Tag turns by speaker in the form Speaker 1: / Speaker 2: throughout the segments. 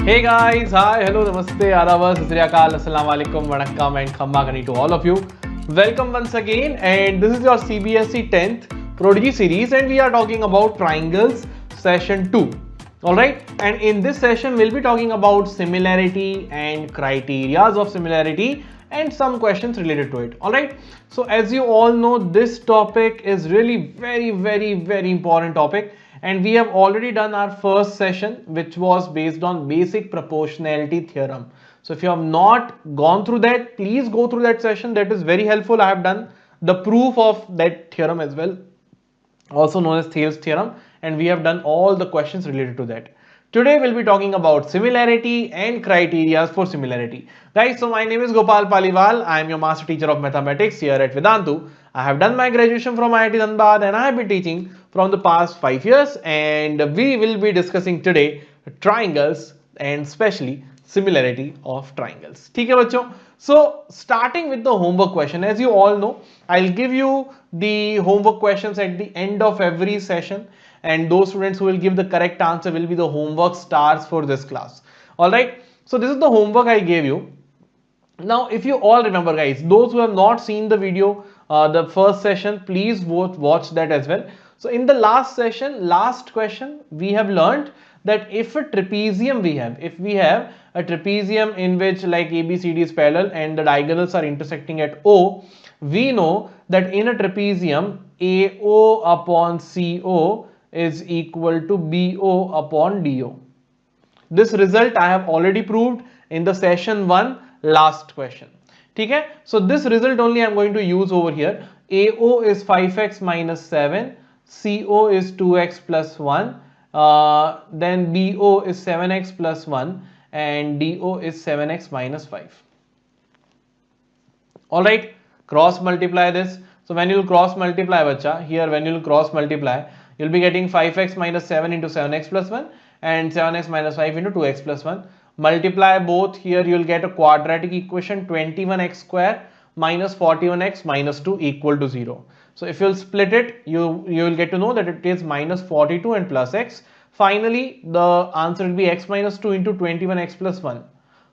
Speaker 1: Hey guys, hi, hello, namaste, adabas, sat sri akal, assalamu alaikum, vanakkam and khamma kani to all of you. Welcome once again, and this is your CBSE 10th Prodigy series, and we are talking about triangles session 2. Alright, and in this session we'll be talking about similarity and criterias of similarity and some questions related to it. Alright, so as you all know, this topic is really very important topic, and we have already done our first session which was based on basic proportionality theorem. So if you have not gone through that, please go through that session. That is very helpful. I have done the proof of that theorem as well, also known as Thales theorem, and we have done all the questions related to that. Today we'll be talking about similarity and criteria for similarity. Guys, so my name is Gopal Paliwal. I am your master teacher of mathematics here at Vedantu. I have done my graduation from IIT Dhanbad and I have been teaching from the past 5 years, and we will be discussing today triangles and especially similarity of triangles. ठीक है बच्चों? So starting with the homework question, as you all know, I'll give you the homework questions at the end of every session, and those students who will give the correct answer will be the homework stars for this class. All right, so this is the homework I gave you. Now if you all remember, guys, those who have not seen the video, the first session, please watch that as well. So in the last session, last question, we have learned that if a trapezium if we have a trapezium in which like ABCD is parallel and the diagonals are intersecting at O, we know that in a trapezium AO upon CO is equal to BO upon DO. This result I have already proved in the session 1 last question. Okay, so this result only I am going to use over here. AO is 5x minus 7, CO is 2x plus 1, then BO is 7x plus 1, and DO is 7x minus 5. Alright, cross multiply this. So when you will cross multiply, bacha, here when you will cross multiply, you will be getting 5x minus 7 into 7x plus 1 and 7x minus 5 into 2x plus 1. Multiply both, here you will get a quadratic equation 21x square minus 41x minus 2 equal to 0. So if you will split it, you will get to know that it is minus 42 and plus x. Finally, the answer will be x minus 2 into 21x plus 1.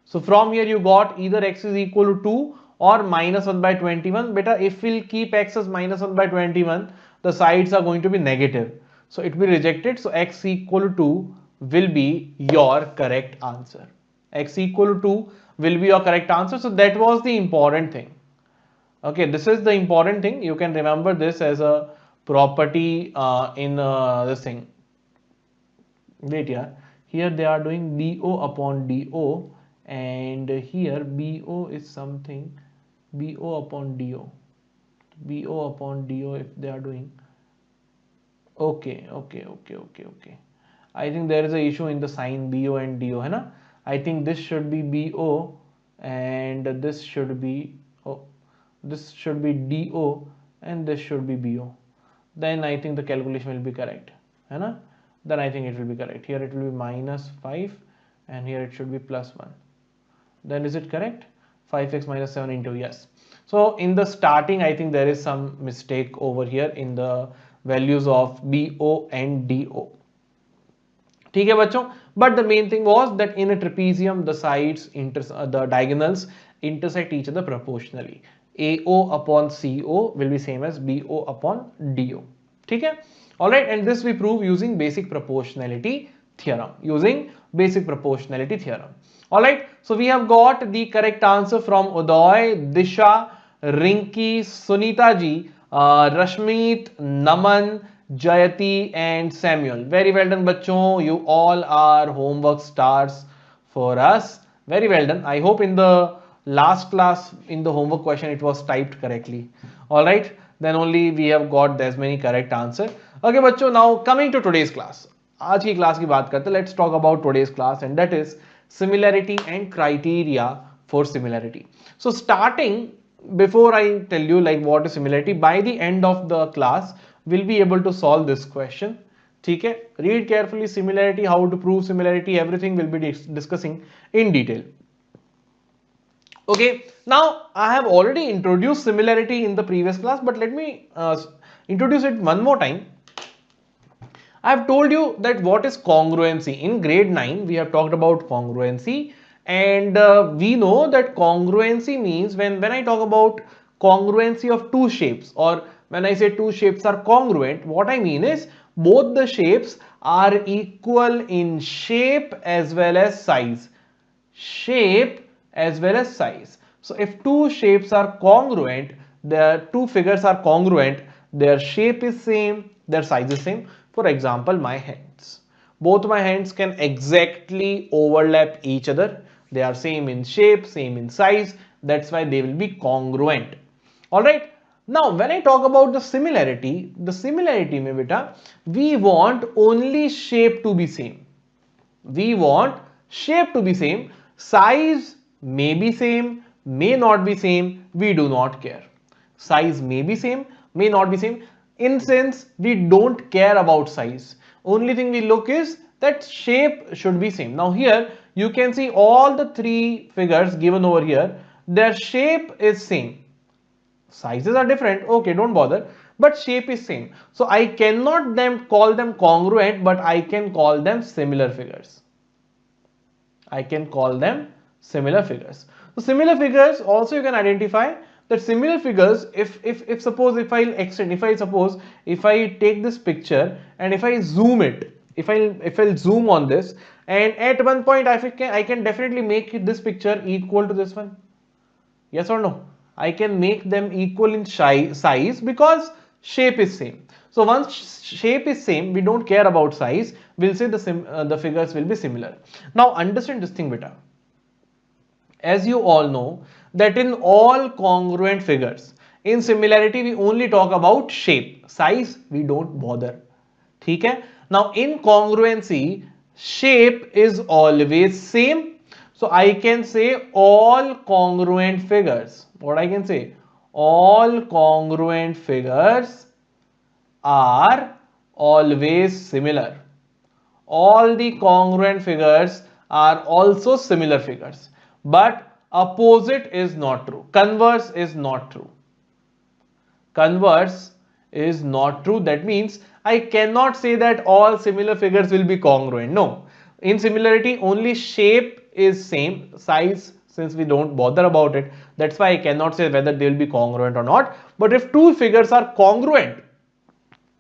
Speaker 1: So from here you got either x is equal to 2 or minus 1 by 21. Beta, if we'll keep x as minus 1 by 21, the sides are going to be negative. So it will be rejected. So x equal to 2 will be your correct answer. X equal to 2 will be your correct answer. So that was the important thing. Okay, this is the important thing. You can remember this as a property in this thing. Wait, yeah. Here they are doing BO upon DO, and here BO is something BO upon DO. BO upon DO if they are doing. Okay. I think there is a issue in the sign BO and DO, है ना? I think this should be BO and this should be DO and this should be BO. Then I think the calculation will be correct, है ना? Then I think it will be correct. Here it will be minus 5 and here it should be plus 1. Then is it correct? 5x minus 7 into, yes. So in the starting, I think there is some mistake over here in the values of BO and DO. ठीक है बच्चों, but the main thing was that in a trapezium the sides the diagonals intersect each other proportionally. AO upon CO will be same as BO upon DO. ठीक है, all right, and this we prove using basic proportionality theorem. All right, so we have got the correct answer from Uday, Disha, Rinki, Sunita ji, Rashmeet, Naman, Jayati and Samuel. Very well done bachon, you all are homework stars for us. Very well done. I hope in the last class in the homework question it was typed correctly. All right, then only we have got as many correct answer. Okay bachon, now coming to today's class. आज की class की बात करते हैं. Let's talk about today's class, and that is similarity and criteria for similarity. So starting, before I tell you like what is similarity, by the end of the class we'll be able to solve this question. ठीक है, read carefully similarity, how to prove similarity, everything we'll be discussing in detail. Okay, now I have already introduced similarity in the previous class, but let me introduce it one more time. I've told you that what is congruency. In grade 9, we have talked about congruency, and we know that congruency means when I talk about congruency of two shapes, or when I say two shapes are congruent, what I mean is both the shapes are equal in shape as well as size. Shape as well as size. So if two shapes are congruent, the two figures are congruent, their shape is same, their size is same. For example, my hands. Both my hands can exactly overlap each other. They are same in shape, same in size. That's why they will be congruent. Alright. Now, when I talk about the similarity mein beta, we want only shape to be same. We want shape to be same. Size may be same, may not be same. We do not care. Size may be same, may not be same. In sense, we don't care about size. Only thing we look is that shape should be same. Now here you can see all the three figures given over here. Their shape is same. Sizes are different, okay, don't bother, but shape is same. So I cannot call them congruent, but I can call them similar figures. I can call them similar figures. So similar figures also you can identify that similar figures, if suppose if I'll extend, if I take this picture and if I zoom it, if I'll zoom on this, and at one point I can definitely make this picture equal to this one. Yes or no? I can make them equal in size because shape is same. So once shape is same, we don't care about size. We'll say the figures will be similar. Now understand this thing beta. As you all know that in all congruent figures, in similarity we only talk about shape. Size we don't bother. Okay? Now in congruency, shape is always same. So I can say all congruent figures. What I can say? All congruent figures are always similar. All the congruent figures are also similar figures. But opposite is not true. Converse is not true. Converse is not true. That means I cannot say that all similar figures will be congruent. No. In similarity, only shape is same, size since we don't bother about it, that's why I cannot say whether they will be congruent or not. But if two figures are congruent,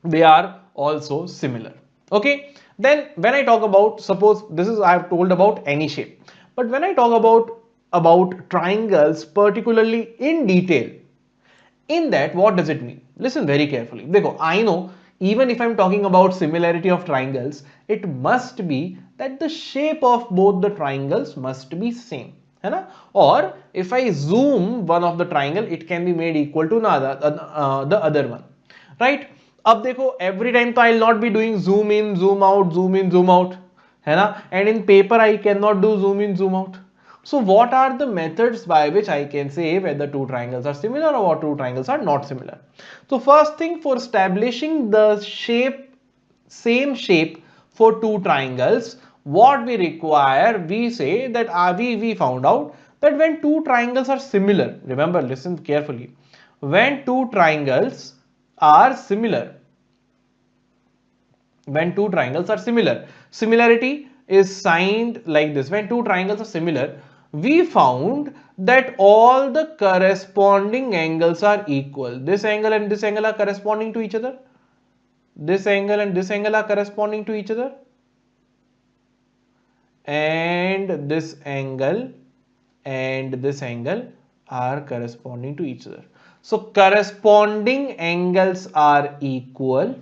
Speaker 1: they are also similar. Okay, then when I talk about, suppose this is I have told about any shape, but when I talk about triangles particularly in detail, in that what does it mean? Listen very carefully. Dekho, I know even if I'm talking about similarity of triangles, it must be that the shape of both the triangles must be same. Or if I zoom one of the triangle, it can be made equal to the other one. Right? Ab dekho, every time I'll not be doing zoom in, zoom out, zoom in, zoom out. And in paper I cannot do zoom in, zoom out. So what are the methods by which I can say whether two triangles are similar or two triangles are not similar? So first thing, for establishing the shape, same shape for two triangles, what we require, we say that we found out that when two triangles are similar, remember, listen carefully, when two triangles are similar, similarity is signed like this. When two triangles are similar, we found that all the corresponding angles are equal. This angle and this angle are corresponding to each other. This angle and this angle are corresponding to each other. And this angle and this angle are corresponding to each other. So corresponding angles are equal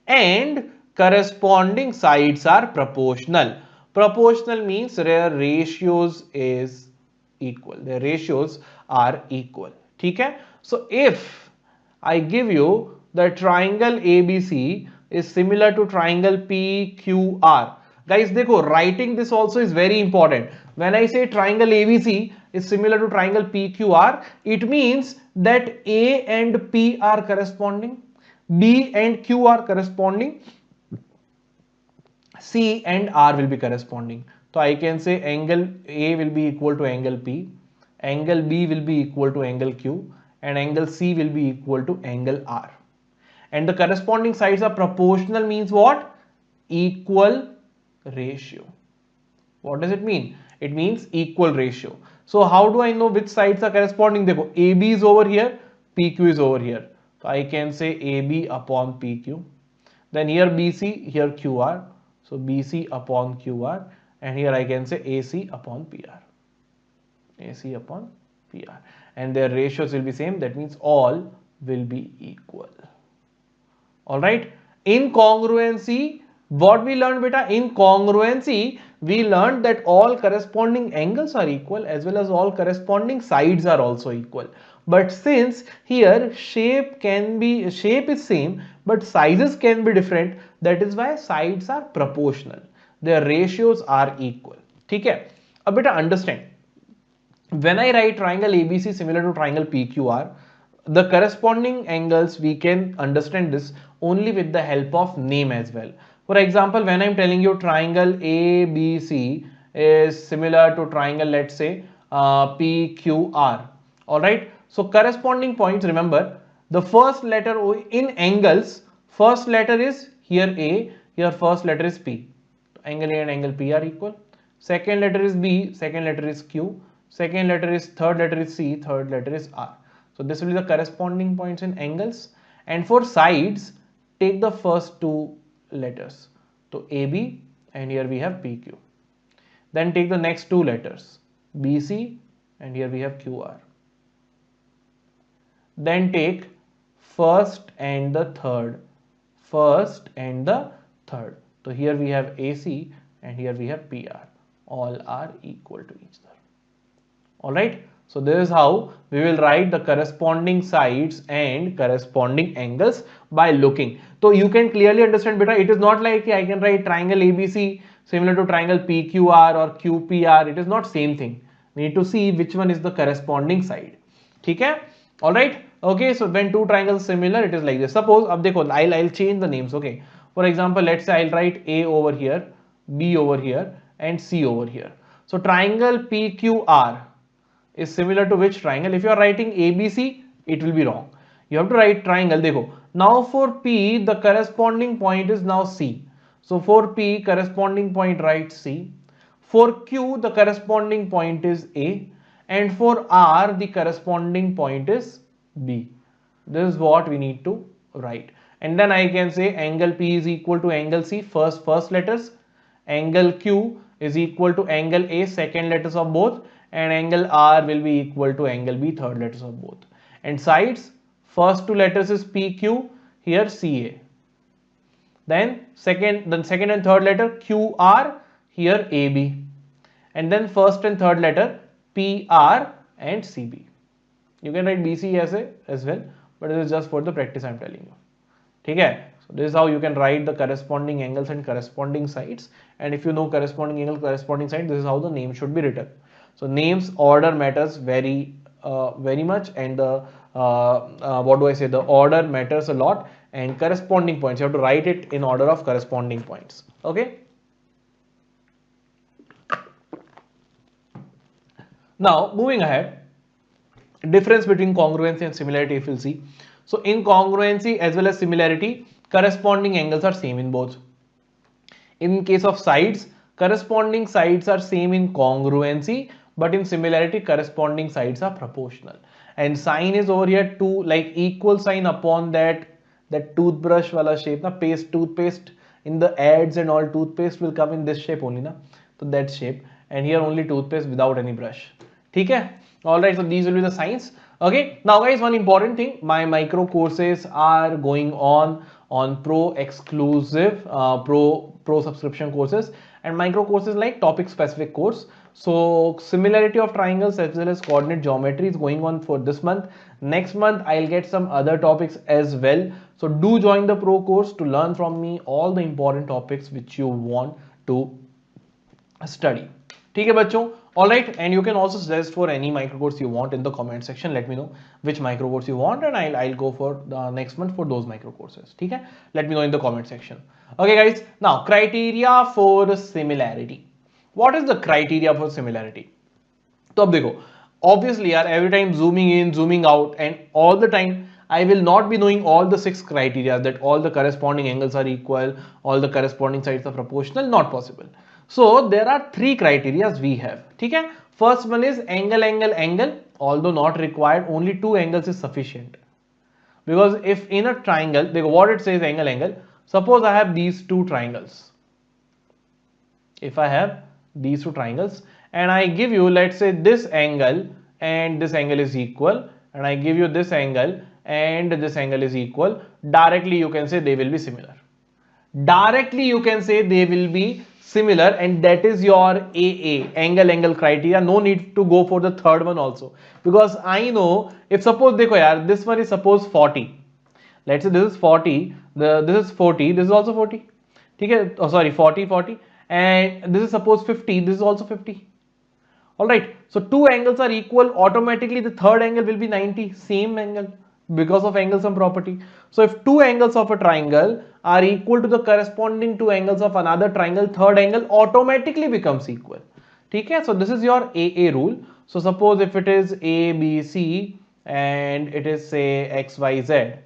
Speaker 1: and corresponding sides are proportional. Proportional means their ratios is equal. Their ratios are equal. Okay? So if I give you the triangle ABC is similar to triangle PQR. Guys, देखो, writing this also is very important. When I say triangle ABC is similar to triangle PQR, it means that A and P are corresponding, B and Q are corresponding, C and R will be corresponding. So I can say angle A will be equal to angle P, angle B will be equal to angle Q, and angle C will be equal to angle R. and the corresponding sides are proportional means what? Equal ratio. What does it mean? It means equal ratio. So how do I know which sides are corresponding? Dekho, AB is over here, PQ is over here. So I can say AB upon PQ. Then here BC, here QR. So BC upon QR, and here I can say AC upon PR. AC upon PR. And their ratios will be same. That means all will be equal. Alright. Incongruency. What we learned, beta? Incongruency, we learned that all corresponding angles are equal as well as all corresponding sides are also equal. But since here shape is same but sizes can be different, that is why sides are proportional. Their ratios are equal. Okay? A bit understand. When I write triangle ABC similar to triangle PQR, the corresponding angles we can understand this only with the help of name as well. For example, when I'm telling you triangle ABC is similar to triangle, let's say PQR. Alright, so corresponding points, remember the first letter in angles, first letter is here A, here first letter is P. Angle A and angle P are equal. Second letter is B, second letter is Q, second letter is, third letter is C, third letter is R. So this will be the corresponding points in angles. And for sides, take the first two letters. So AB, and here we have PQ. Then take the next two letters, BC, and here we have QR. Then take first and the third. First and the third. So here we have AC and here we have PR. All are equal to each other. Alright. So this is how we will write the corresponding sides and corresponding angles by looking. So you can clearly understand, beta, it is not like I can write triangle ABC similar to triangle PQR or QPR. It is not same thing. We need to see which one is the corresponding side. Okay? Alright. Okay, so when two triangles similar, it is like this. Suppose, I'll change the names. Okay. For example, let's say I'll write A over here, B over here, and C over here. So triangle PQR is similar to which triangle? If you are writing ABC, it will be wrong. You have to write triangle. Dekho. Now for P, the corresponding point is now C. So for P, corresponding point, write C. For Q, the corresponding point is A. And for R, the corresponding point is B. This is what we need to write. And then I can say angle P is equal to angle C, first letters. Angle Q is equal to angle A, second letters of both. And angle R will be equal to angle B, third letters of both. And sides, first two letters is PQ, here CA. Then second and third letter QR, here AB. And then first and third letter PR and CB. You can write BC as well, but this is just for the practice I am telling you. Okay? So this is how you can write the corresponding angles and corresponding sides. And if you know corresponding angle, corresponding side, this is how the name should be written. So names order matters very much, and the the order matters a lot, and corresponding points, you have to write it in order of corresponding points. Okay. Now moving ahead, difference between congruency and similarity if you'll see. So in congruency as well as similarity, corresponding angles are same in both. In case of sides, corresponding sides are same in congruency, but in similarity corresponding sides are proportional. And sign is over here to like equal sign upon that toothbrush wala shape na, toothpaste in the ads and all, toothpaste will come in this shape only na, so that shape, and here only toothpaste without any brush. Okay. Alright, so these will be the signs. Okay, now guys, one important thing, my micro courses are going on pro exclusive pro subscription courses, and micro courses like topic specific course. So similarity of triangles as well as coordinate geometry is going on for this month. Next month I'll get some other topics as well. So do join the pro course to learn from me all the important topics which you want to study. ठीक है बच्चों? Alright, and you can also suggest for any micro course you want in the comment section. Let me know which micro course you want, and I'll go for the next month for those micro courses. ठीक है? Let me know in the comment section. Okay guys, now criteria for similarity. What is the criteria for similarity? तो अब देखो, obviously यार, every time zooming in, zooming out, and all the time I will not be knowing all the 6 criteria, that all the corresponding angles are equal, all the corresponding sides are proportional, not possible. So there are 3 criteria we have. Okay? First one is angle, angle, angle. Although not required, only 2 angles is sufficient. Because if in a triangle, what it says angle, angle, suppose I have these 2 triangles. If I have these 2 triangles and I give you, let's say, this angle and this angle is equal, and I give you this angle and this angle is equal, directly you can say they will be similar. Directly you can say they will be similar, and that is your AA, angle angle criteria. No need to go for the third one also, because I know if suppose dekho yaar, this one is suppose 40, let's say this is 40, this is 40, this is also 40, okay? Oh sorry, 40 40, and this is suppose 50, this is also 50. All right, so 2 angles are equal, automatically the third angle will be 90, same angle, because of angle sum property. So if 2 angles of a triangle are equal to the corresponding 2 angles of another triangle, third angle automatically becomes equal. Okay, so this is your AA rule. So suppose if it is ABC and it is say XYZ.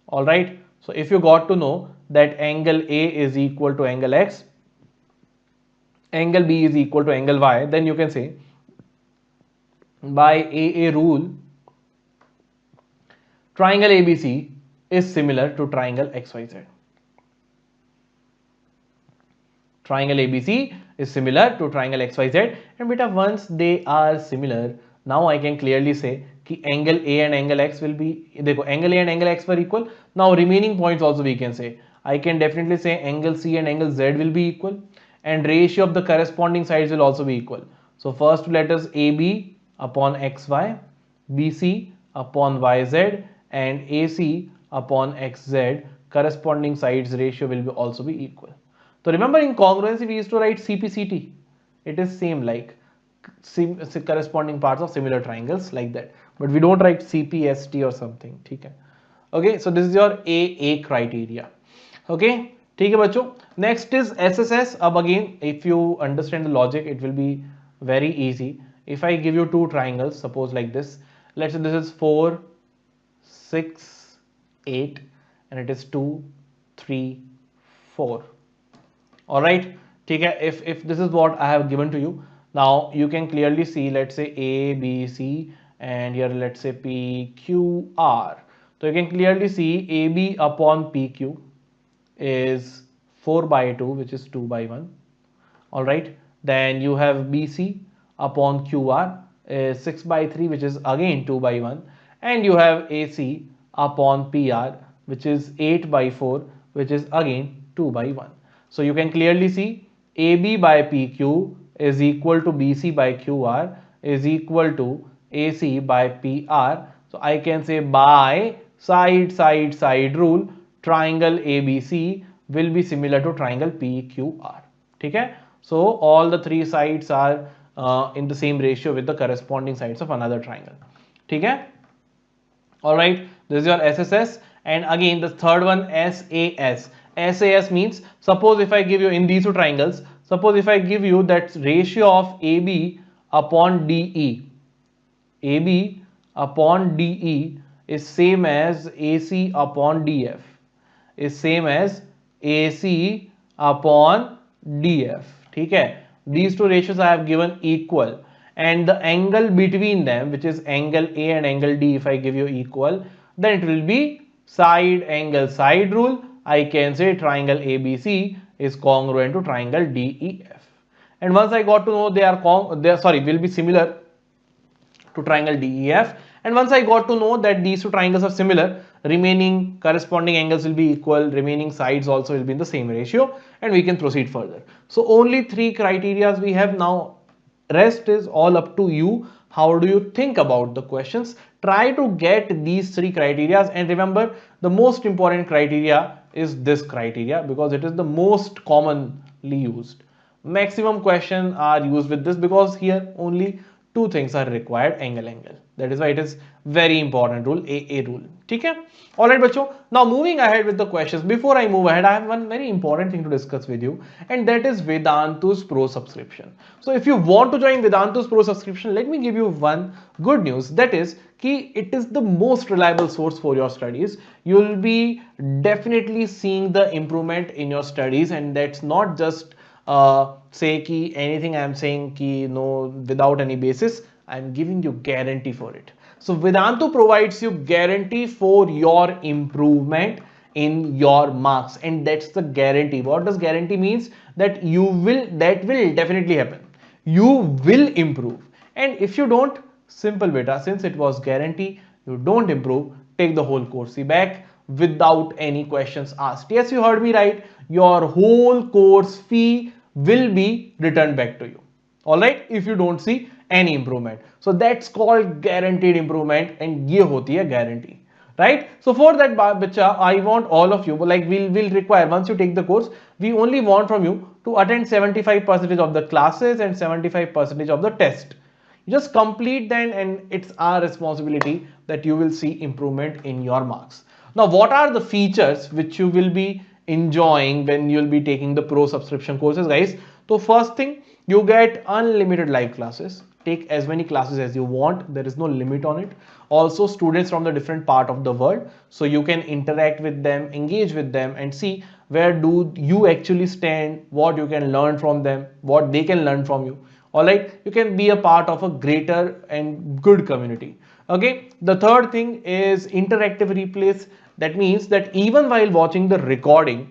Speaker 1: All right, so if you got to know that angle A is equal to angle X, angle B is equal to angle Y, then you can say by AA rule, triangle ABC is similar to triangle XYZ. Triangle ABC is similar to triangle XYZ, and beta once they are similar, now I can clearly say कि angle A and angle X will be, देखो angle A and angle X were equal. Now remaining points also we can say, I can definitely say angle C and angle Z will be equal, and ratio of the corresponding sides will also be equal. So first let us AB upon XY, BC upon YZ, and AC upon XZ, corresponding sides ratio will be also be equal. So remember in congruency we used to write CPCT. It is same like corresponding parts of similar triangles like that, but we don't write CPST or something. Okay, so this is your AA criteria. Okay, ठीक है बच्चों. Next is SSS. अब again, if you understand the logic, it will be very easy. If I give you 2 triangles, suppose like this, let's say this is 4, 6, 8, and it is 2, 3, 4. All right, ठीक है. If this is what I have given to you, now you can clearly see, let's say A, B, C, and here let's say P, Q, R. So you can clearly see AB upon PQ is 4 by 2, which is 2 by 1. All right, then you have BC upon QR is 6 by 3, which is again 2 by 1, and you have AC upon PR, which is 8 by 4, which is again 2 by 1. So you can clearly see AB by PQ is equal to BC by QR is equal to AC by PR. So I can say by side rule, triangle ABC will be similar to triangle PQR. Okay? So all the 3 sides are in the same ratio with the corresponding sides of another triangle. Okay? All right, this is your SSS. And again the third one, SAS. SAS means, suppose if I give you in these 2 triangles, suppose if I give you that ratio of AB upon DE, AB upon DE is same as AC upon DF, is same as AC upon DF. Okay, these 2 ratios I have given equal, and the angle between them, which is angle A and angle D, if I give you equal, then it will be side angle side rule. I can say triangle ABC is congruent to triangle DEF. And once I got to know they are will be similar to triangle DEF, and once I got to know that these 2 triangles are similar, remaining corresponding angles will be equal, remaining sides also will be in the same ratio, and we can proceed further. So only 3 criteria we have now. Rest is all up to you. How do you think about the questions? Try to get these 3 criteria, and remember the most important criteria is this criteria, because it is the most commonly used. Maximum questions are used with this, because here only two things are required, angle. That is why it is very important rule, AA rule. Okay? Alright, bachcho. Now moving ahead with the questions. Before I move ahead, I have one very important thing to discuss with you, and that is Vedantu's Pro subscription. So if you want to join Vedantu's Pro subscription, let me give you one good news. That is कि it is the most reliable source for your studies. You will be definitely seeing the improvement in your studies, and that's not just say ki anything I am saying ki no without any basis. I am giving you guarantee for it. So Vedantu provides you guarantee for your improvement in your marks, and that's the guarantee. What does guarantee means? That that will definitely happen. You will improve, and if you don't, simple beta, since it was guarantee, you don't improve, take the whole course back without any questions asked. Yes, you heard me right. Your whole course fee will be returned back to you. All right, if you don't see any improvement. So that's called guaranteed improvement, and ye hoti hai guarantee, right? So for that bacha, I want all of you, like we'll require, once you take the course, we only want from you to attend 75% of the classes and 75% of the test. You just complete them, and it's our responsibility that you will see improvement in your marks. Now, what are the features which you will be enjoying when you'll be taking the Pro subscription courses, guys? So first thing, you get unlimited live classes. Take as many classes as you want. There is no limit on it. Also, students from the different part of the world, so you can interact with them, engage with them, and see where do you actually stand, what you can learn from them, what they can learn from you. All right, you can be a part of a greater and good community. Okay, the third thing is interactive replays. That means that even while watching the recording,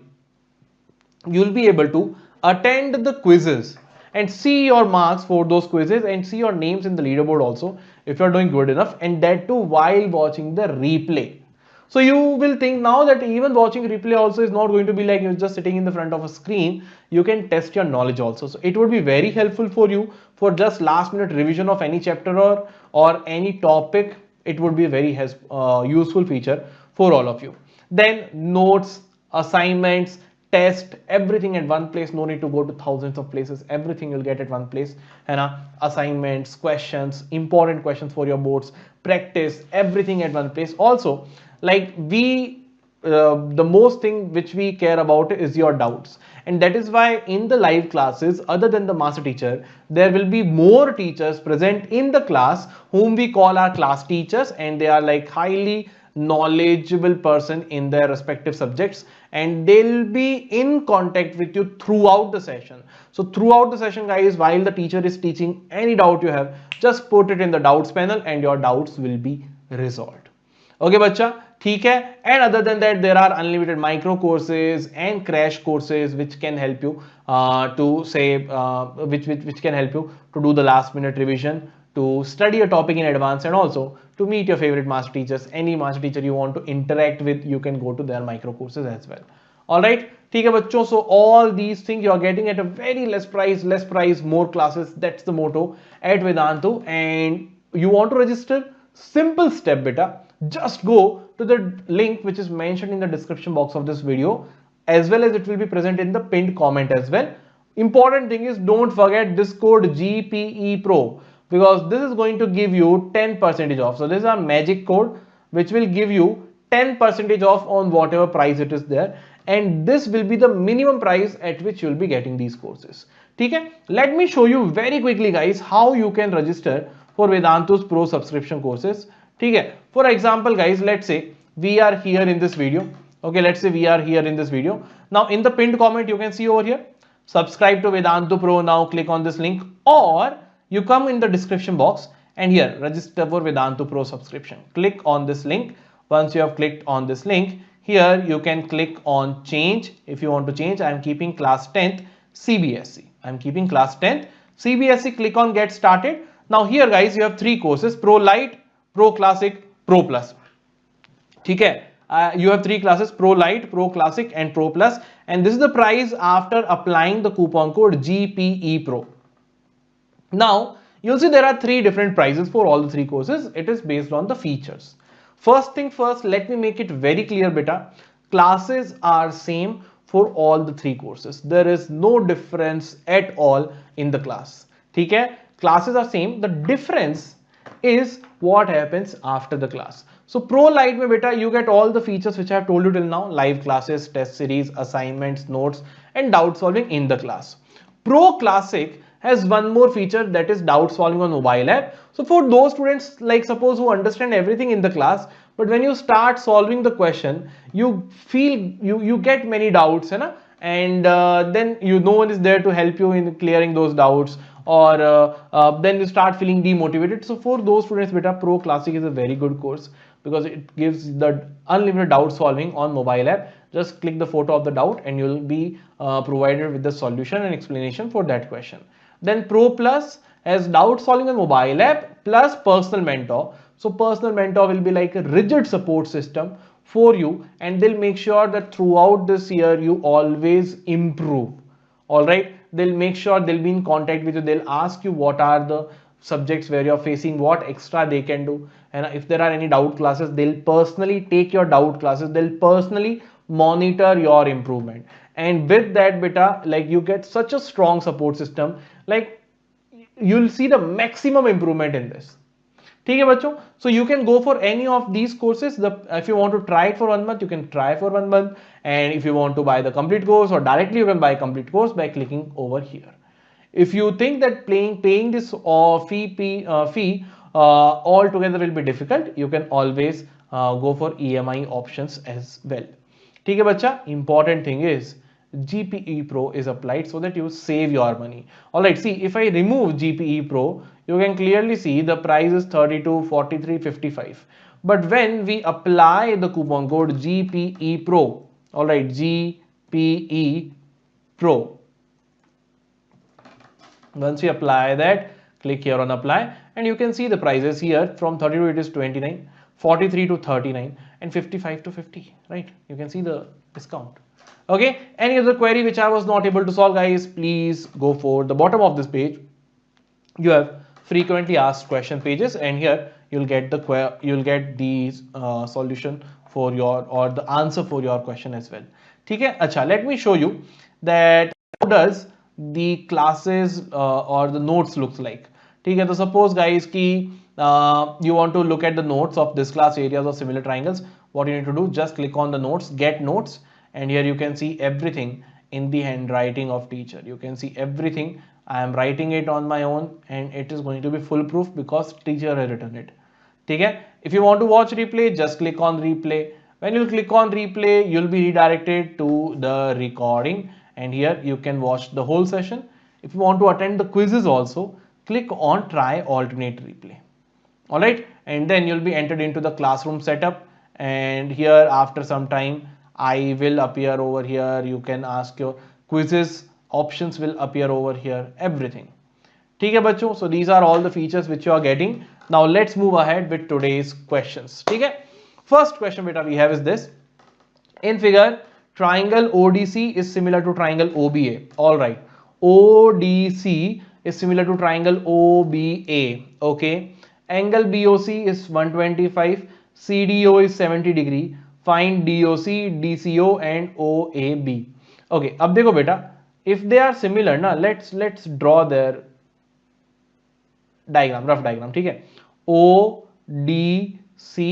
Speaker 1: you'll be able to attend the quizzes and see your marks for those quizzes and see your names in the leaderboard also if you're doing good enough, and that too while watching the replay. So you will think now that even watching replay also is not going to be like you're just sitting in the front of a screen. You can test your knowledge also. So it would be very helpful for you for just last minute revision of any chapter or any topic. It would be a very useful feature for all of you. Then notes, assignments, test, everything at one place. No need to go to thousands of places. Everything you'll get at one place. And assignments, questions, important questions for your boards, practice, everything at one place. Also, like the most thing which we care about is your doubts, and that is why in the live classes, other than the master teacher, there will be more teachers present in the class whom we call our class teachers, and they are like highly knowledgeable person in their respective subjects, and they'll be in contact with you throughout the session. So throughout the session, guys, while the teacher is teaching, any doubt you have, just put it in the doubts panel and your doubts will be resolved. Okay, bacha, ठीक है. And other than that, there are unlimited micro courses and crash courses which can help you to say which can help you to do the last minute revision, to study a topic in advance, and also to meet your favorite master teachers. Any master teacher you want to interact with, you can go to their micro courses as well. All right, ठीक है बच्चों. So all these things you are getting at a very less price, more classes. That's the motto at Vedantu. And you want to register? Simple step, beta. Just go to the link which is mentioned in the description box of this video, as well as it will be present in the pinned comment as well. Important thing is, don't forget this code GPE Pro, because this is going to give you 10% off. So this is a magic code which will give you 10% off on whatever price it is there, and this will be the minimum price at which you will be getting these courses. Okay, let me show you very quickly, guys, how you can register for Vedantu's Pro subscription courses. Okay, for example, guys, let's say we are here in this video. Okay, let's say we are here in this video. Now in the pinned comment, you can see over here, subscribe to Vedantu Pro now, click on this link, or you come in the description box and here register for Vedantu Pro subscription. Click on this link. Once you have clicked on this link, here you can click on change. If you want to change, I am keeping class 10th CBSE. I am keeping class 10th CBSE. Click on get started. Now here, guys, you have three courses: Pro Lite, Pro Classic, Pro Plus. Okay, you have three classes: Pro Lite, Pro Classic, and Pro Plus, and this is the price after applying the coupon code GPE Pro. Now you'll see there are three different prices for all the three courses. It is based on the features. First thing first, let me make it very clear, beta. Classes are same for all the three courses. There is no difference at all in the class. ठीक है, Classes are same. The difference is what happens after the class. So Pro Lite mein beta, you get all the features which I have told you till now: live classes, test series, assignments, notes, and doubt solving in the class. Pro Classic has one more feature, that is doubt solving on mobile app. So for those students, like suppose who understand everything in the class, but when you start solving the question, you feel you get many doubts, है ना? And then no one is there to help you in clearing those doubts, or then you start feeling demotivated. So for those students, beta, Pro Classic is a very good course because it gives the unlimited doubt solving on mobile app. Just click the photo of the doubt and you'll be provided with the solution and explanation for that question. Then Pro Plus has doubt solving on mobile app plus personal mentor. So personal mentor will be like a rigid support system for you, and they'll make sure that throughout this year you always improve. All right, they'll make sure they'll be in contact with you. They'll ask you what are the subjects where you're facing, what extra they can do, and if there are any doubt classes, they'll personally take your doubt classes. They'll personally monitor your improvement, and with that beta, like you get such a strong support system, like you'll see the maximum improvement in this. ठीक है बच्चों, so you can go for any of these courses. If you want to try it for 1 month, you can try for 1 month, and if you want to buy the complete course, or directly you can buy complete course by clicking over here. If you think that paying this fee altogether will be difficult, you can always go for EMI options as well. ठीक है बच्चा, important thing is GPE Pro is applied so that you save your money. Alright, see, if I remove GPE Pro, you can clearly see the price is 32, 43, 55. But when we apply the coupon code GPE Pro, alright, GPE Pro, once we apply that, click here on apply, and you can see the prices here. From 32 it is 29, 43 to 39, and 55 to 50, right? You can see the discount. Okay, any other query which I was not able to solve, guys, please go for the bottom of this page. You have frequently asked question pages, and here you'll get the solution for your, or the answer for your question as well. ठीक है, अच्छा, let me show you that how does the classes or the notes looks like. ठीक है, तो suppose guys कि you want to look at the notes of this class, areas of similar triangles. What you need to do, just click on the notes, get notes, and here you can see everything in the handwriting of teacher. You can see everything. I am writing it on my own, and it is going to be foolproof because teacher has written it. ठीक है, if you want to watch replay, just click on replay. When you click on replay, you'll be redirected to the recording, and here you can watch the whole session. If you want to attend the quizzes also, click on try alternate replay. All right, and then you'll be entered into the classroom setup, and here after some time I will appear over here. You can ask your quizzes, options will appear over here, everything. ठीक है बच्चों, so these are all the features which you are getting. Now let's move ahead with today's questions. ठीक है, first question beta we have is this. In figure, triangle ODC is similar to triangle OBA. All right, ODC is similar to triangle OBA. Okay, angle BOC is 125, CDO is 70 degree. Find DOC, DCO and OAB. Okay, अब देखो बेटा, if they are similar ना, let's draw their diagram, rough diagram. ठीक है, ODC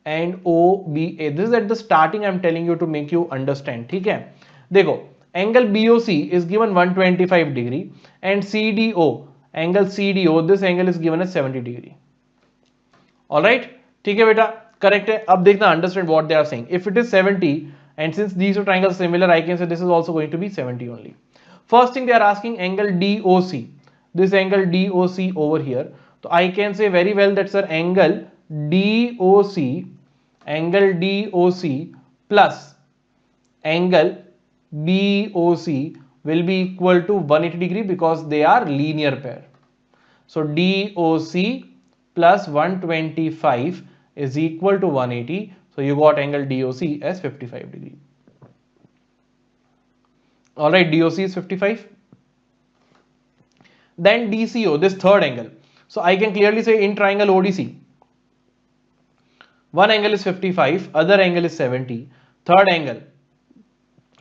Speaker 1: and OBA. This is at the starting. I'm telling you to make you understand. ठीक है, देखो, angle BOC is given 125 degree, and CDO, angle CDO, this angle is given as 70 degree. All right, ठीक है बेटा, correct है. अब देखना, understand what they are saying. If it is 70, and since these two triangles are similar, I can say this is also going to be 70 only. First thing they are asking, angle DOC, this angle DOC over here. So I can say very well that sir, angle DOC plus angle BOC will be equal to 180 degree because they are linear pair. So DOC plus 125 is equal to 180. So you got angle DOC as 55 degree. All right, DOC is 55. Then DCO, this third angle. So I can clearly say in triangle ODC, one angle is 55, other angle is 70. Third angle,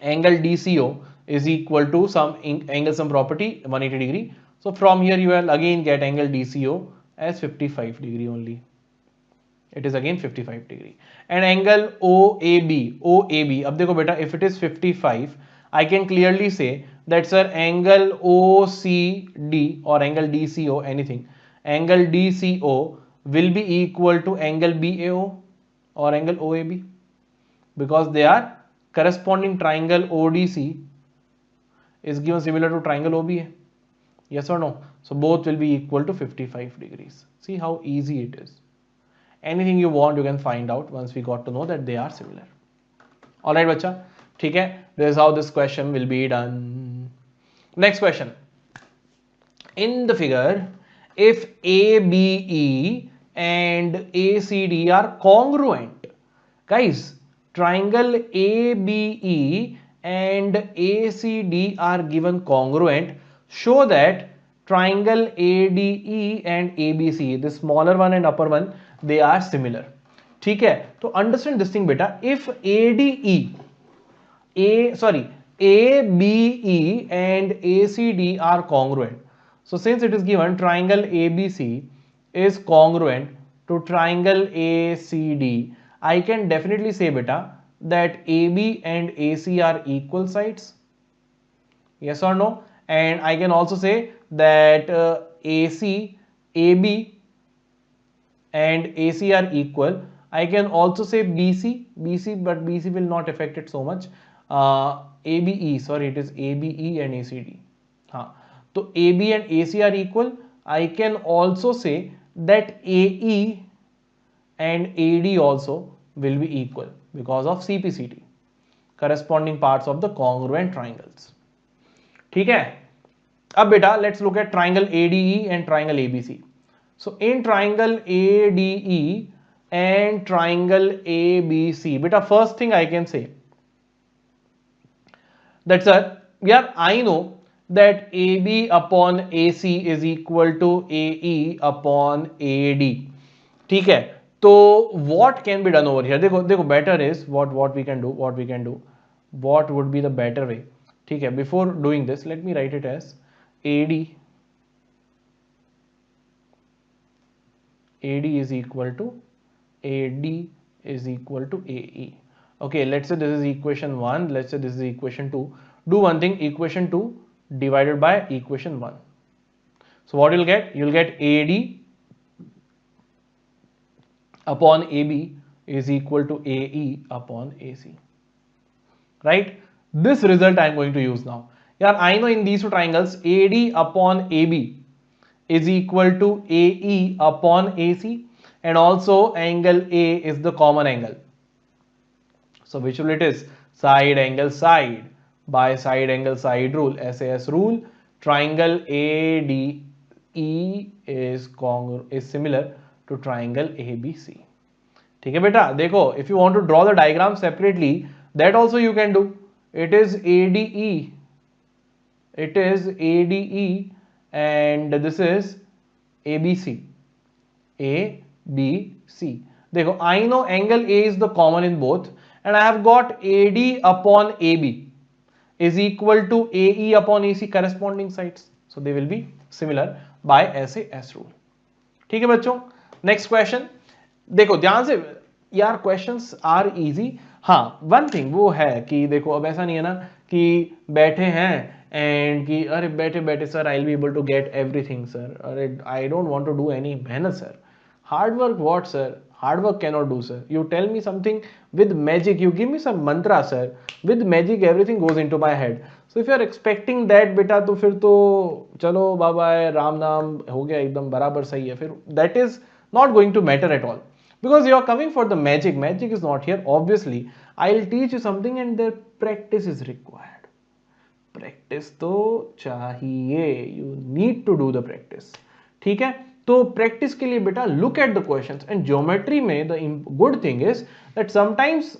Speaker 1: angle DCO is equal to some angle, some property, 180 degree. So from here you will again get angle DCO as 55 degree only. It is again 55 degree. And angle OAB, अब देखो बेटा, if it is 55, I can clearly say that sir angle OCD or angle DCO, anything, angle DCO will be equal to angle BAO or angle OAB, because they are corresponding. Triangle ODC is given similar to triangle OBA. Yes or no? So both will be equal to 55 degrees. See how easy it is. Anything you want you can find out once we got to know that they are similar. Alright bacha, ठीक है? This is how this question will be done. Next question. In the figure, if ABE and ACD are congruent, guys, triangle ABE and ACD are given congruent, show that triangle ADE and ABC, the smaller one and upper one, they are similar. ठीक है? तो understand this thing बेटा, if ABE and ACD are congruent, so since it is given triangle ABC is congruent to triangle ACD, I can definitely say beta that AB and AC are equal sides. Yes or no? And I can also say that AB and AC are equal. I can also say BC, but BC will not affect it so much. ABE, sorry, it is ABE and ACD. So AB and AC are equal. I can also say that AE and AD also will be equal because of CPCT, corresponding parts of the congruent triangles. ठीक है? अब बेटा, let's look at triangle ADE and triangle ABC. So in triangle ADE and triangle ABC, beta, first thing I can say that sir, yeah, I know that AB upon AC is equal to AE upon AD. ठीक है? तो what can be done over here? देखो better is what we can do. What would be the better way? ठीक है? Before doing this, let me write it as AD is equal to AD is equal to AE. Okay, let's say this is equation 1, let's say this is equation 2. Do one thing, equation 2 divided by equation 1. So what you'll get? You'll get AD upon AB is equal to AE upon AC. Right? This result I am going to use now. Yeah, I know in these two triangles AD upon AB is equal to AE upon AC, and also angle A is the common angle. So which rule it is? Side angle side, by side angle side rule, SAS rule. Triangle ADE is similar to triangle ABC. ठीक है बेटा? देखो, if you want to draw the diagram separately, that also you can do. It is ADE and this is ABC. देखो, I know angle A is the common in both, and I have got AD upon AB is equal to AE upon AC, corresponding sides. So they will be similar by SAS rule. ठीक है बच्चों? Next question. देखो ध्यान से यार, questions are easy. हाँ, one thing वो है कि देखो, अब ऐसा नहीं है ना कि बैठे हैं एंड कि अरे बैठे बैठे sir I will be able to get everything sir, अरे I don't want to do any मेहनत sir. Hard work what sir? Hard work cannot do sir. You tell me something with magic, you give me some mantra sir, with magic everything goes into my head. So if you are expecting that बेटा, तो फिर तो चलो बाबा राम नाम हो गया एकदम बराबर सही है, फिर that is not going to matter at all, because you are coming for the magic. Magic is not here. Obviously I'll teach you something and their practice is required. Practice तो चाहिए, you need to do the practice. ठीक है? तो practice के लिए बेटा look at the questions, and geometry में the good thing is that sometimes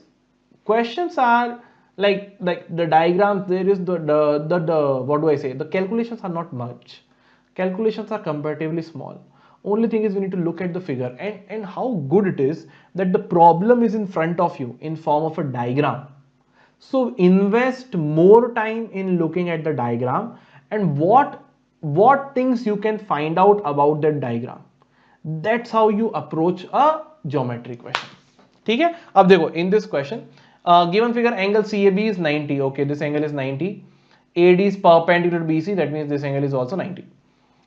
Speaker 1: questions are like the diagrams, there is the what do I say, the calculations are not much. Calculations are comparatively small. Only thing is we need to look at the figure and how good it is that the problem is in front of you in form of a diagram. So invest more time in looking at the diagram, and what what things you can find out about that diagram. That's how you approach a geometry question. ठीक है, अब देखो in this question given figure angle CAB is 90. Okay, this angle is 90. AD is perpendicular to BC, that means this angle is also 90.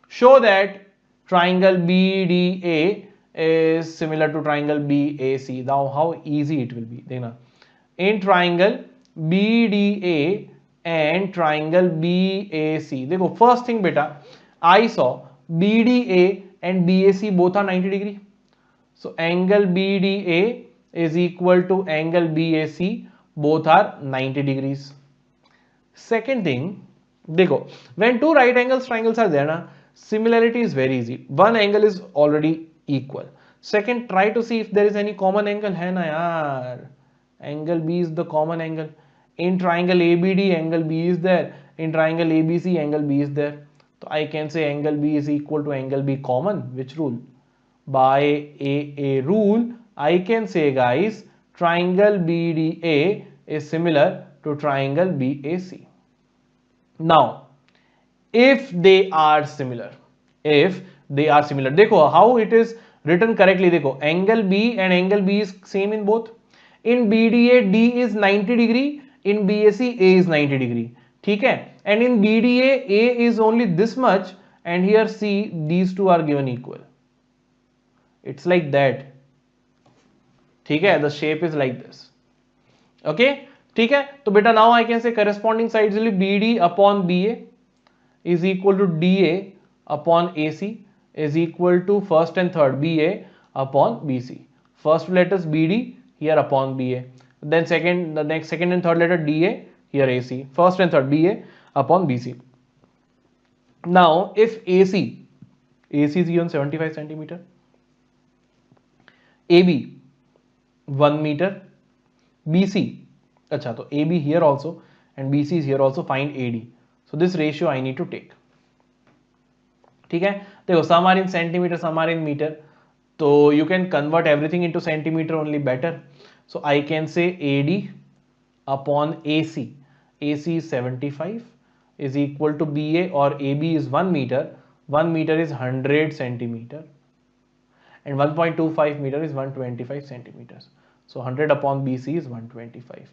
Speaker 1: Show that triangle BDA is similar to triangle BAC. Now how easy it will be, देखना, in triangle BDA and triangle BAC. देखो first thing beta, I saw BDA and BAC both are 90 degree. So angle BDA is equal to angle BAC, both are 90 degrees. Second thing, देखो, when two right angles triangles are there ना, similarity is very easy. One angle is already equal. Second, try to see if there is any common angle. है ना यार, angle B is the common angle. In triangle ABD, angle B is there. In triangle ABC, angle B is there. So I can say angle B is equal to angle B common. Which rule? By a rule, I can say, guys, triangle BDA is similar to triangle BAC. Now, if they are similar, देखो how it is written correctly. देखो, angle B and angle B is same in both. In BDA, D is 90 degree. In BAC, A is 90 degree. ठीक है? And in BDA, A is only this much, and here C, these two are given equal. It's like that. ठीक है? The shape is like this. Okay? ठीक है? तो बेटा now I can say corresponding sides will be BD upon BA is equal to DA upon AC is equal to first and third BA upon BC. First letters BD here upon BA. Then second, the next second and third letter DA, here AC. First and third BA upon BC. Now if AC is given 75 centimeter, AB 1 meter, BC, अच्छा तो AB here also and BC is here also, find AD. So this ratio I need to take. ठीक है, देखो some are in centimeter, some are in meter, so you can convert everything into centimeter only better. So I can say AD upon AC. AC is 75 is equal to BA, or AB is 1 meter. 1 meter is 100 centimeter and 1.25 meter is 125 centimeters. So 100 upon BC is 125.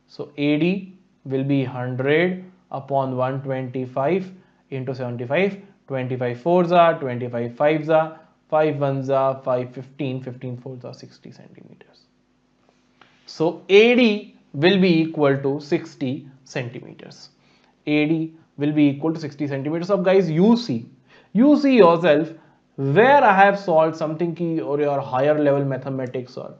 Speaker 1: So AD will be 100 upon 125 into 75. 25 fours are, 25 fives are, 5 ones are, 5 15, 15 fours are 60 centimeters. So AD will be equal to 60 centimeters. AD will be equal to 60 centimeters. So guys, you see yourself where I have solved something key or your higher level mathematics or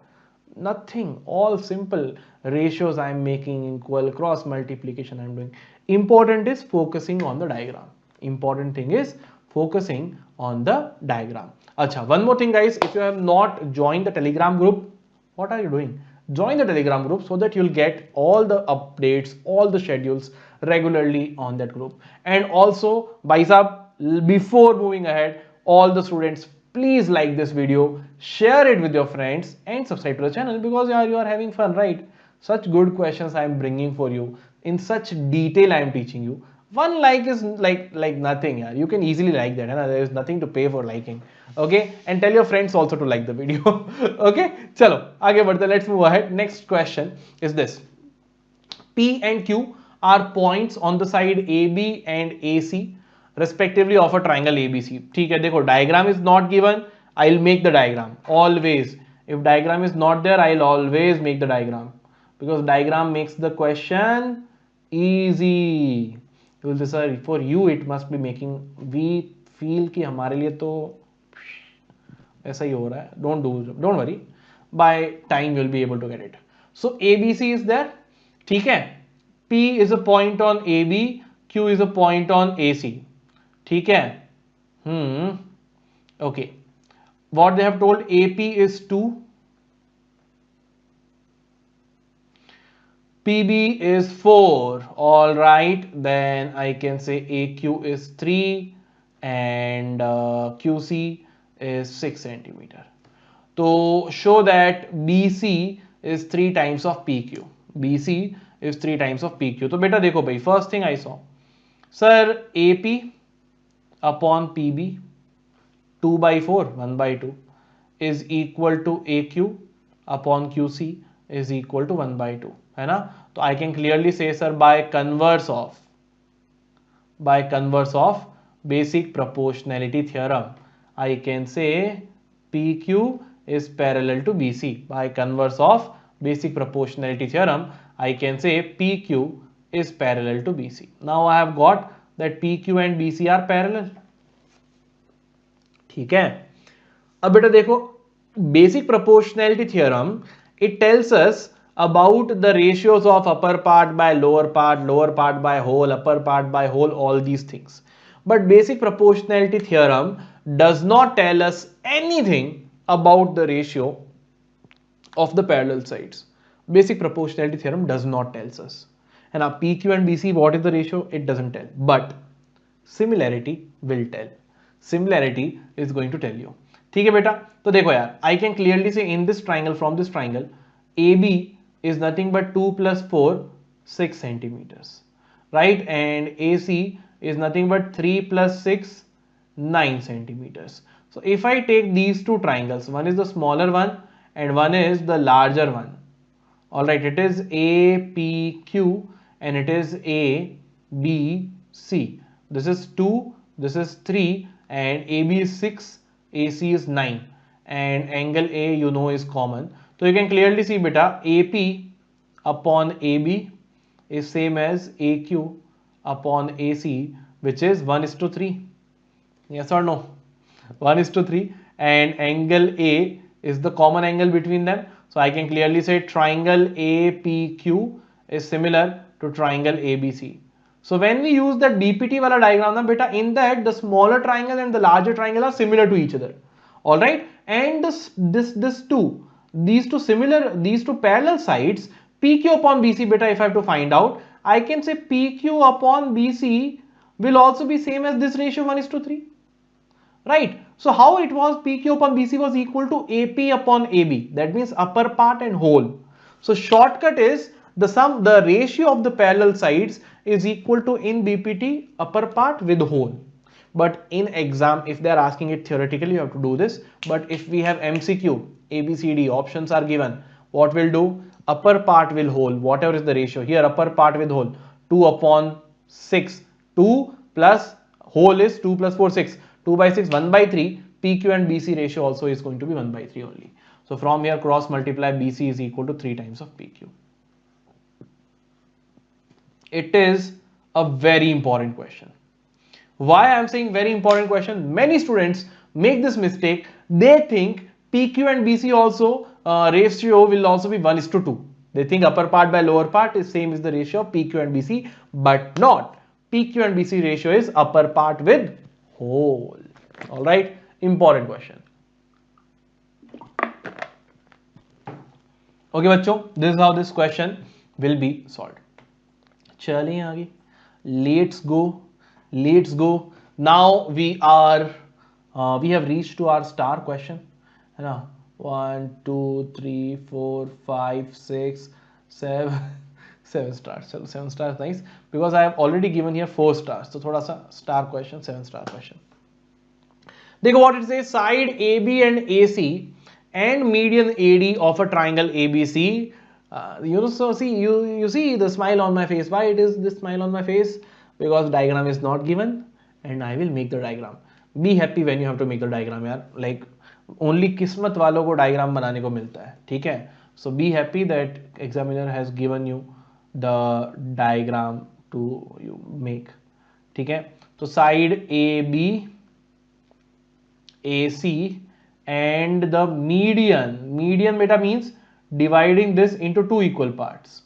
Speaker 1: nothing, all simple ratios I am making, equal, cross multiplication I am doing. Important is focusing on the diagram. Important thing is focusing on the diagram. Acha, one more thing guys, if you have not joined the Telegram group, what are you doing? Join the Telegram group so that you'll get all the updates, all the schedules regularly on that group. And also, bhai sahab, before moving ahead, all the students, please like this video, share it with your friends and subscribe to the channel, because you are having fun, right? Such good questions I am bringing for you. In such detail I am teaching you. One like is like nothing, yeah. You can easily like that, and there is nothing to pay for liking. Okay, and tell your friends also to like the video. Okay, chalo, आगे बढ़ते, let's move ahead. Next question is this: P and Q are points on the side AB and AC respectively of a triangle ABC. ठीक है, देखो diagram is not given, I'll make the diagram always. If diagram is not there, I'll always make the diagram, because diagram makes the question easy. You will say, sir, for you it must be making, we feel कि हमारे लिए तो ऐसा ही हो रहा है. Don't worry, by time you'll be able to get it. So ABC is there. ठीक है, P is a point on AB, Q is a point on AC. ठीक है, okay, what they have told, AP is 2, PB is 4. All right, then I can say AQ is 3 and QC is 6 centimeter. So show that BC is 3 times of PQ. BC is 3 times of PQ. So beta देखो भाई, first thing I saw, sir, AP upon PB 2 by 4 1 by 2 is equal to AQ upon QC is equal to 1 by 2 है ना. तो I can clearly say sir by converse of basic proportionality theorem I can say PQ is parallel to BC. By converse of basic proportionality theorem I can say PQ is parallel to BC. Now I have got that PQ and BC are parallel. ठीक है. अब बेटा देखो basic proportionality theorem it tells us about the ratios of upper part by lower part by whole, upper part by whole, all these things. But basic proportionality theorem does not tell us anything about the ratio of the parallel sides. Basic proportionality theorem does not tells us. And now PQ and BC, what is the ratio? It doesn't tell. But similarity will tell. Similarity is going to tell you. ठीक है बेटा. तो देखो यार, I can clearly say in this triangle, from this triangle, AB is nothing but 2 plus 4, 6 centimeters, right? And AC is nothing but 3 plus 6, 9 centimeters. So if I take these two triangles, one is the smaller one and one is the larger one. All right, it is APQ and it is ABC. This is 2, this is 3, and AB is 6, AC is 9, and angle A you know is common. So you can clearly see beta AP upon AB is same as AQ upon AC, which is 1:3. Yes or no? 1:3, and angle A is the common angle between them. So I can clearly say triangle APQ is similar to triangle ABC. So when we use that BPT wala diagram na beta, in that the smaller triangle and the larger triangle are similar to each other. All right, and these two parallel sides PQ upon BC beta, if I have to find out, I can say PQ upon BC will also be same as this ratio 1:3. Right. So how it was, PQ upon BC was equal to AP upon AB. That means upper part and whole. So shortcut is the ratio of the parallel sides is equal to in BPT upper part with whole. But in exam, if they are asking it theoretically, you have to do this. But if we have MCQ, ABCD options are given, what will do? Upper part will whole, whatever is the ratio. Here upper part with whole, 2 upon 6. 2 plus whole is 2 plus 4, 6. 2 by 6, 1 by 3. PQ and BC ratio also is going to be 1 by 3 only. So from here cross multiply, BC is equal to 3 times of PQ. It is a very important question. Why I am saying very important question? Many students make this mistake. They think PQ and BC also ratio will also be 1:2. They think upper part by lower part is same as the ratio of PQ and BC, but not. PQ and BC ratio is upper part with whole. All right, important question. Okay बच्चों, this is how this question will be solved. चलिए आगे, let's go. Now we have reached to our star question, है ना? 1 2 3 4 5 6 7 stars. चलो 7 stars, nice, because I have already given here 4 stars. तो थोड़ा सा star question, 7 star question. देखो what it says, side AB and AC and median AD of a triangle ABC. So see, you see the smile on my face. Why it is this smile on my face? Because diagram is not given and I will make the diagram. Be happy when you have to make the diagram यार. Like only किस्मत वालों को diagram बनाने को मिलता है, ठीक है? So be happy that examiner has given you the diagram to you make, ठीक है? तो side AB, AC and the median beta means dividing this into two equal parts.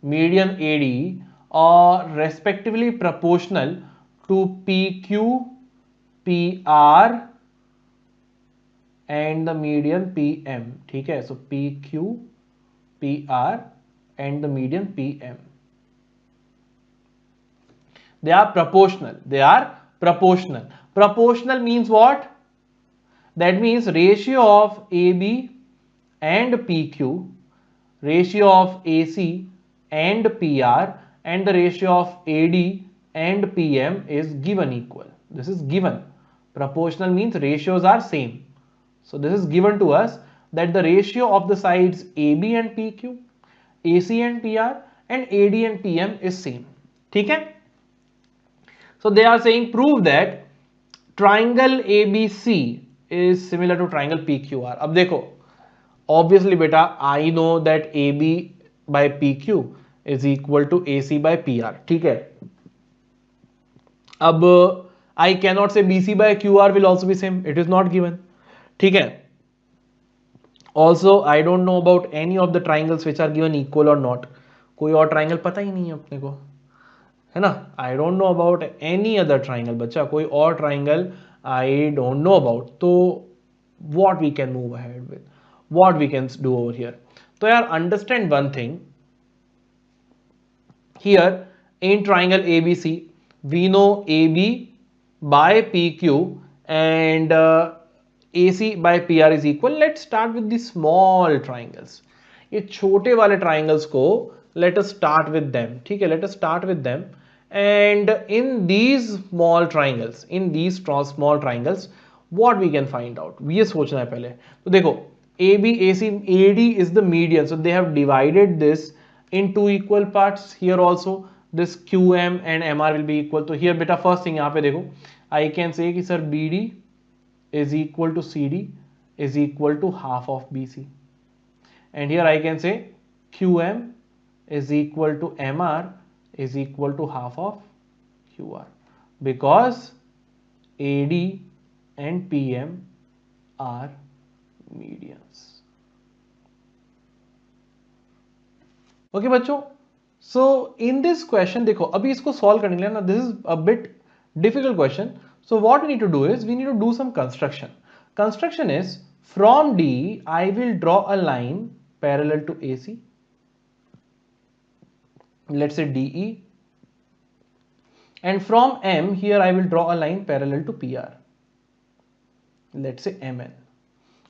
Speaker 1: Median AD are respectively proportional to PQ, PR and the median PM. ठीक है? So PQ, PR and the median PM. They are proportional. Proportional means what? That means ratio of AB and PQ, ratio of AC and PR, and the ratio of AD and PM is given equal. This is given. Proportional means ratios are same. So this is given to us that the ratio of the sides AB and PQ, AC and PR and AD and PM is same. ठीक है? So they are saying prove that triangle ABC is similar to triangle PQR. अब देखो, obviously बेटा I know that AB by PQ is equal to AC by PR. ठीक है? अब I cannot say BC by QR will also be same. It is not given. ठीक है? Also I don't know about any of the triangles which are given equal or not. कोई और triangle पता ही नहीं है अपने को, है ना? I don't know about any other triangle बच्चा, कोई और triangle I don't know about. तो what we can move ahead with, what we can do over here. तो यार understand one thing here in triangle ABC we know AB by PQ and AC by PR is equal. Let's start with the small triangles. ये छोटे वाले triangles को let us start with them. ठीक है, let us start with them. And in these small triangles, what we can find out? ये सोचना है पहले. तो देखो AB, AC, AD is the median. So they have divided this in two equal parts. Here also this QM and MR will be equal. तो here बेटा first thing यहाँ पे देखो, I can say कि sir BD is equal to CD is equal to half of BC. And here I can say QM is equal to MR is equal to half of QR, because AD and PM are medians. Okay बच्चों, so in this question देखो अभी इसको solve करने के लिए ना, this is a bit difficult question. So what we need to do is we need to do some construction. Construction is from D I will draw a line parallel to AC. Let's say DE, and from M here I will draw a line parallel to PR. Let's say MN.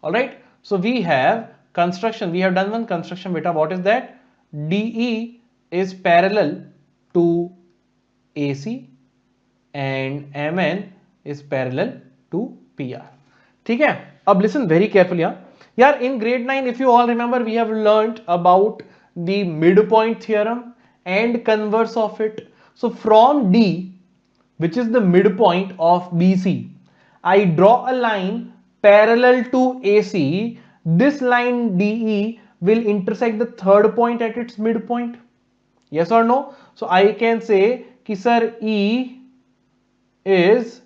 Speaker 1: All right. So we have construction. We have done one construction, beta. What is that? DE is parallel to AC and MN is parallel to PR. ठीक है? अब listen very carefully. यार in grade 9 if you all remember we have learnt about the midpoint theorem and converse of it. So from D, which is the midpoint of BC, I draw a line parallel to AC. This line DE will intersect the third point at its midpoint. Yes or no? So I can say कि sir E is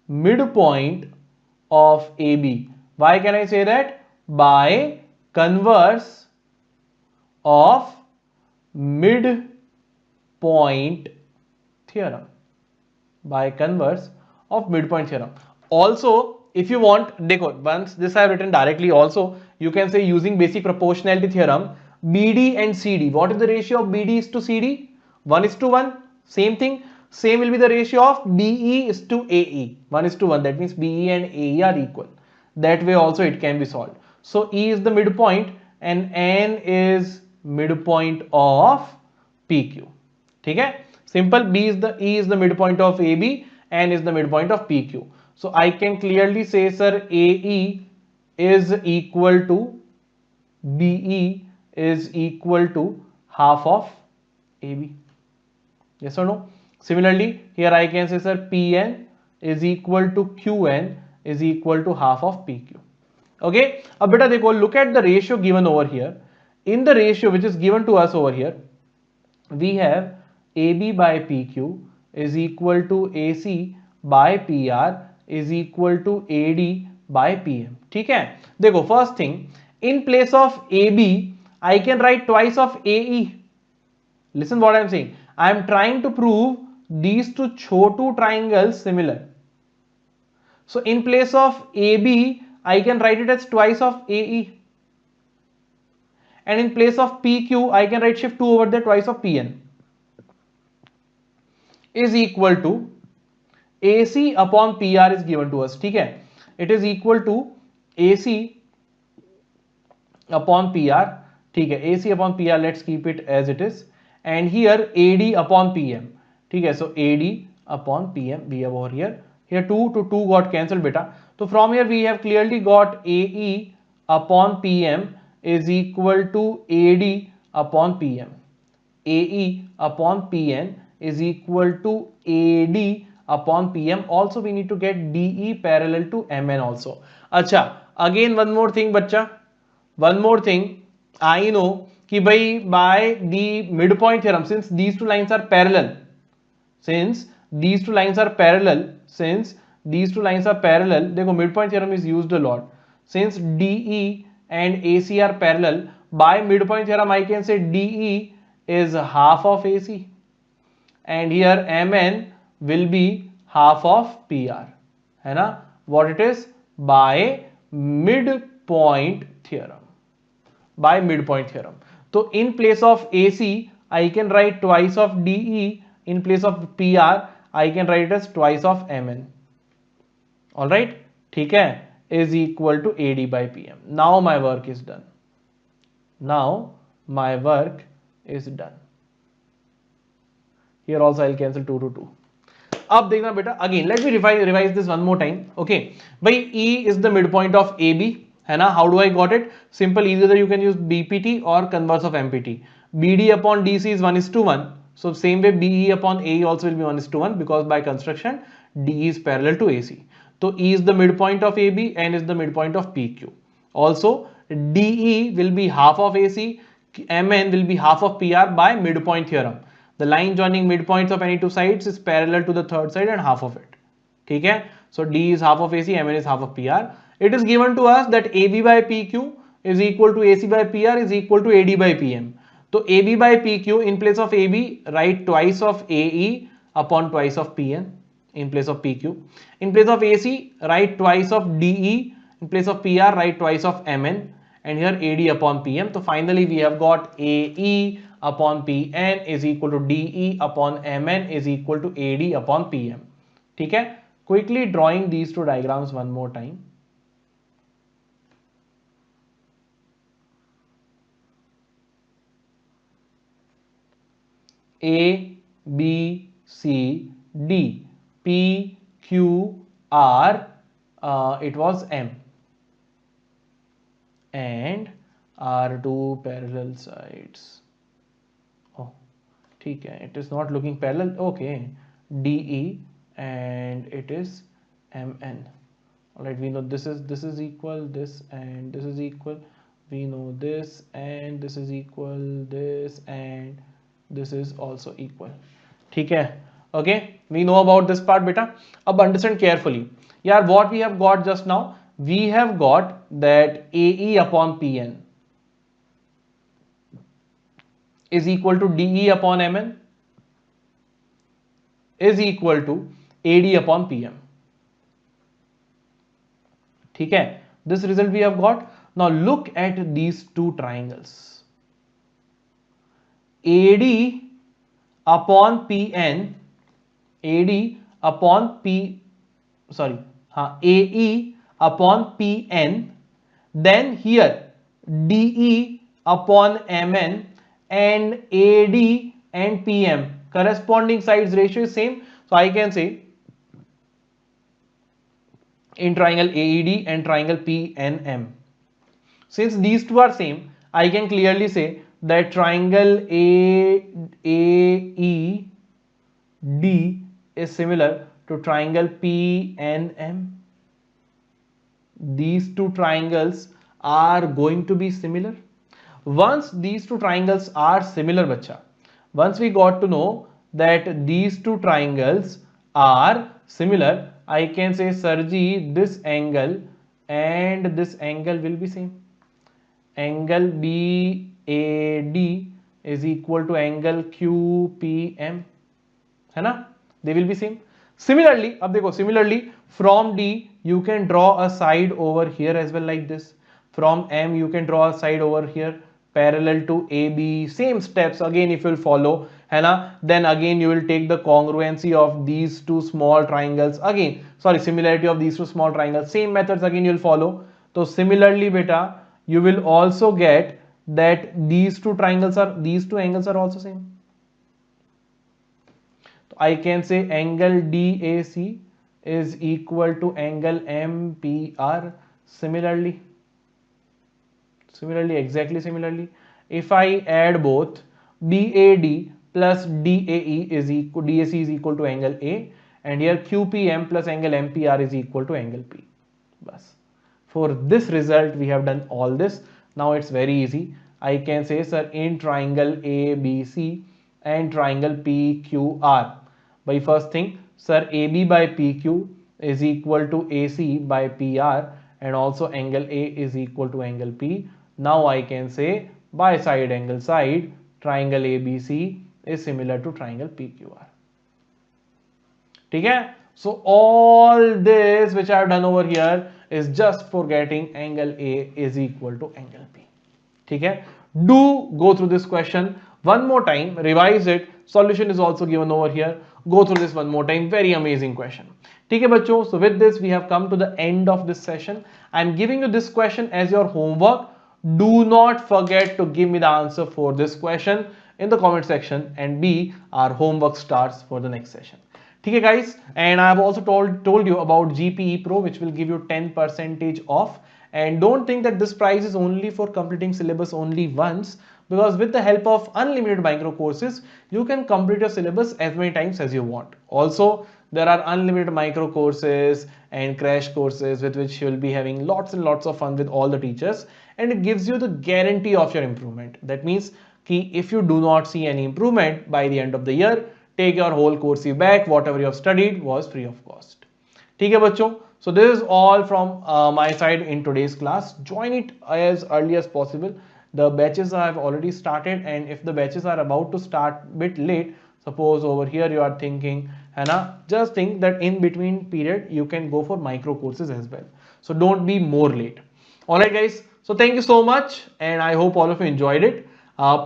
Speaker 1: midpoint of AB. Why can I say that? By converse of midpoint theorem. By converse of midpoint theorem. Also, if you want, देखो, once this I have written directly, also you can say using basic proportionality theorem, BD and CD. What is the ratio of BD is to CD? 1:1. Same thing. Same will be the ratio of BE is to AE. 1:1. That means BE and AE are equal. That way also it can be solved. So E is the midpoint and N is midpoint of PQ. ठीक है? Simple. E is the midpoint of AB, N is the midpoint of PQ. So I can clearly say, sir, AE is equal to BE is equal to half of AB. Yes or no? Similarly, here I can say, sir, PN is equal to QN is equal to half of PQ. Okay. अब बेटा देखो, look at the ratio given over here. In the ratio which is given to us over here, we have AB by PQ is equal to AC by PR is equal to AD by PM. ठीक है? देखो, first thing, in place of AB, I can write twice of AE. Listen what I am saying. I am trying to prove these two Chhotu triangles similar. So in place of AB, I can write it as twice of AE. And in place of PQ, I can write shift 2 over there, twice of PN. Is equal to AC upon PR is given to us. ठीक है? It is equal to AC upon PR. ठीक है? AC upon PR, let's keep it as it is. And here AD upon PM. ठीक है? So AD upon PM we have over here here 2 to 2 got cancelled beta. So from here we have clearly got AE upon PM is equal to AD upon PM. AE upon PN is equal to AD upon PM. Also we need to get DE parallel to MN also. Acha, again one more thing bachcha, one more thing. I know कि भाई by the midpoint theorem, since these two lines are parallel, since these two lines are parallel, देखो midpoint theorem is used a lot. Since DE and AC are parallel, by midpoint theorem I can say DE is half of AC and here MN will be half of PR, है ना? What it is? By midpoint theorem. By midpoint theorem. So in place of AC, I can write twice of DE. In place of PR, I can write it as twice of MN. All right, ठीक है, is equal to AD by PM. Now my work is done. Now my work is done. Here also I'll cancel 2 to 2. अब देखना बेटा, again let me revise this one more time. Okay, भाई E is the midpoint of AB, है ना? How do I got it? Simple, either you can use BPT or converse of MPT. BD upon DC is 1:1. So same way BE upon AE also will be 1:1 because by construction DE is parallel to AC. So E is the midpoint of AB, N is the midpoint of PQ. Also DE will be half of AC, MN will be half of PR by midpoint theorem. The line joining midpoints of any two sides is parallel to the third side and half of it. ठीक है? So D is half of AC, MN is half of PR. It is given to us that AB by PQ is equal to AC by PR is equal to AD by PM. So AB by PQ, in place of AB, write twice of AE upon twice of PN in place of PQ. In place of AC, write twice of DE. In place of PR, write twice of MN. And here AD upon PM. So finally we have got AE upon PN is equal to DE upon MN is equal to AD upon PM. ठीक है? Quickly drawing these two diagrams one more time. A, B, C, D, P, Q, R, it was M, and R two parallel sides. Oh, ठीक है, it is not looking parallel. Okay, DE and it is MN. All right, we know this is equal this and this is equal. We know this and this is equal this and this is also equal. ठीक है? Okay, we know about this part beta. अब understand carefully. यार, what we have got just now, we have got that AE upon PN is equal to DE upon MN is equal to AD upon PM. ठीक है? This result we have got. Now look at these two triangles. AD upon PN, AD upon AE upon PN, then here DE upon MN and AD and PM corresponding sides ratio is same. So I can say in triangle AED and triangle PNM, since these two are same, I can clearly say that triangle AED is similar to triangle PNM. These two triangles are going to be similar. Once these two triangles are similar, bacha, once we got to know that these two triangles are similar, I can say, Sarji, this angle and this angle will be same. Angle BAD is equal to angle QPM, है ना? They will be same. Similarly, अब देखो, similarly from D you can draw a side over here as well like this. From M you can draw a side over here parallel to AB. Same steps again if you will follow, है ना? Then again you will take the congruency of these two small triangles. Again, sorry, similarity of these two small triangles. Same methods again you will follow. So similarly, beta, you will also get that these two angles are also same. So I can say angle DAC is equal to angle MPR. Similarly, exactly similarly, if I add both, BAD plus DAE is equal, DAC is equal to angle A, and here QPM plus angle MPR is equal to angle P. Bas. For this result, we have done all this. Now it's very easy. I can say, sir, in triangle ABC and triangle PQR, by first thing, sir, AB by PQ is equal to AC by PR, and also angle A is equal to angle P. Now I can say by side angle side, triangle ABC is similar to triangle PQR. Okay? So all this which I have done over here is just for getting angle A is equal to angle P. Okay? Do go through this question one more time, revise it. Solution is also given over here. Go through this one more time. Very amazing question. Okay, bachcho. So with this, we have come to the end of this session. I am giving you this question as your homework. Do not forget to give me the answer for this question in the comment section, and B, our homework starts for the next session. Okay, guys, and I have also told you about GPE Pro, which will give you 10% off. And don't think that this price is only for completing syllabus only once, because with the help of unlimited micro courses, you can complete your syllabus as many times as you want. Also, there are unlimited micro courses and crash courses with which you will be having lots and lots of fun with all the teachers, and it gives you the guarantee of your improvement. That means if you do not see any improvement by the end of the year, take your whole course back. Whatever you have studied was free of cost. ठीक है बच्चों? So this is all from my side in today's class. Join it as early as possible. The batches have already started, and if the batches are about to start a bit late, suppose over here you are thinking, Hannah, just think that in between period you can go for micro courses as well. So don't be more late. Alright guys, so thank you so much, and I hope all of you enjoyed it.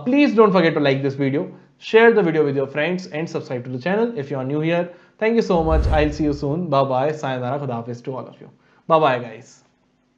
Speaker 1: Please don't forget to like this video, share the video with your friends, and subscribe to the channel if you are new here. Thank you so much. I'll see you soon. Bye bye. Sayonara. Khuda Hafiz to all of you. Bye bye guys.